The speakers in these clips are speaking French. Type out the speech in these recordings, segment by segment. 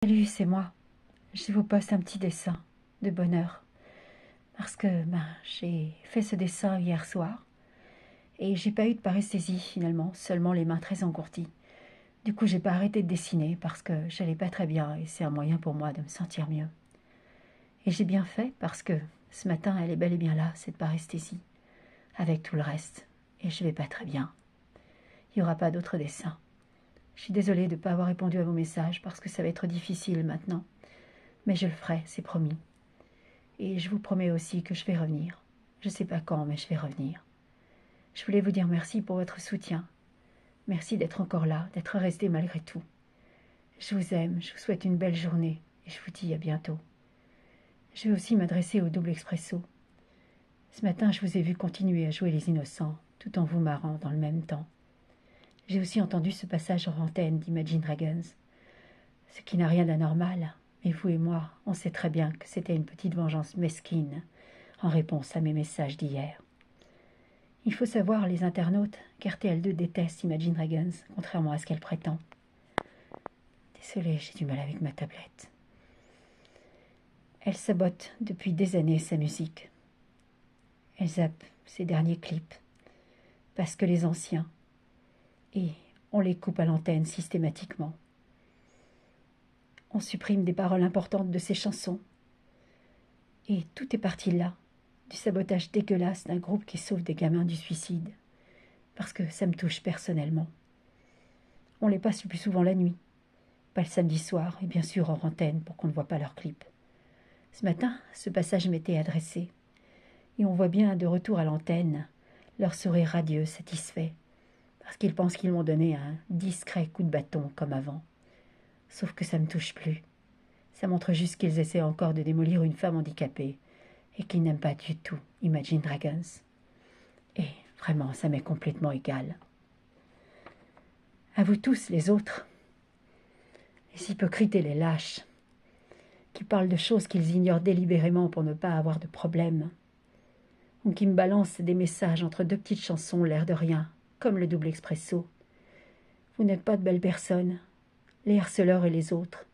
Salut, c'est moi. Je vous poste un petit dessin de bonheur. Parce que j'ai fait ce dessin hier soir et j'ai pas eu de paresthésie finalement, seulement les mains très engourdies. Du coup, j'ai pas arrêté de dessiner parce que j'allais pas très bien et c'est un moyen pour moi de me sentir mieux. Et j'ai bien fait parce que ce matin, elle est bel et bien là, cette paresthésie, avec tout le reste. Et je vais pas très bien. Il y aura pas d'autres dessins. Je suis désolée de ne pas avoir répondu à vos messages parce que ça va être difficile maintenant. Mais je le ferai, c'est promis. Et je vous promets aussi que je vais revenir. Je ne sais pas quand, mais je vais revenir. Je voulais vous dire merci pour votre soutien. Merci d'être encore là, d'être resté malgré tout. Je vous aime, je vous souhaite une belle journée et je vous dis à bientôt. Je vais aussi m'adresser au double expresso. Ce matin, je vous ai vu continuer à jouer les innocents, tout en vous marrant dans le même temps. J'ai aussi entendu ce passage hors antenne d'Imagine Dragons, ce qui n'a rien d'anormal, mais vous et moi, on sait très bien que c'était une petite vengeance mesquine en réponse à mes messages d'hier. Il faut savoir, les internautes, qu'RTL2 déteste Imagine Dragons, contrairement à ce qu'elle prétend. Désolée, j'ai du mal avec ma tablette. Elle sabote depuis des années sa musique. Elle zappe ses derniers clips, parce que les anciens, et on les coupe à l'antenne systématiquement. On supprime des paroles importantes de ses chansons. Et tout est parti là, du sabotage dégueulasse d'un groupe qui sauve des gamins du suicide. Parce que ça me touche personnellement. On les passe le plus souvent la nuit, pas le samedi soir, et bien sûr hors antenne pour qu'on ne voit pas leurs clips. Ce matin, ce passage m'était adressé, et on voit bien de retour à l'antenne leur sourire radieux, satisfait, parce qu'ils pensent qu'ils m'ont donné un discret coup de bâton comme avant. Sauf que ça me touche plus. Ça montre juste qu'ils essaient encore de démolir une femme handicapée, et qu'ils n'aiment pas du tout Imagine Dragons. Et vraiment, ça m'est complètement égal. À vous tous, les autres, les hypocrites et les lâches, qui parlent de choses qu'ils ignorent délibérément pour ne pas avoir de problème, ou qui me balancent des messages entre deux petites chansons, l'air de rien, comme le double expresso. Vous n'êtes pas de belles personnes, les harceleurs et les autres.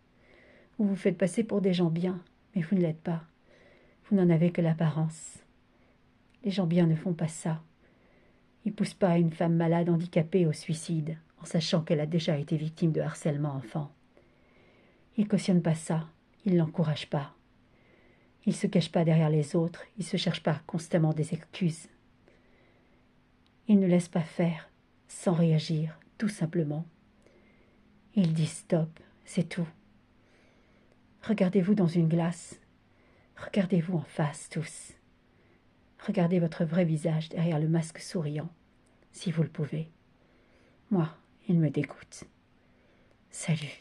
Vous vous faites passer pour des gens bien, mais vous ne l'êtes pas. Vous n'en avez que l'apparence. Les gens bien ne font pas ça. Ils ne poussent pas une femme malade handicapée au suicide, en sachant qu'elle a déjà été victime de harcèlement enfant. Ils ne cautionnent pas ça, ils ne l'encouragent pas. Ils ne se cachent pas derrière les autres, ils ne se cherchent pas constamment des excuses. Ils ne laissent pas faire, sans réagir, tout simplement. Ils disent stop, c'est tout. Regardez-vous dans une glace. Regardez-vous en face, tous. Regardez votre vrai visage derrière le masque souriant, si vous le pouvez. Moi, il me dégoûte. Salut.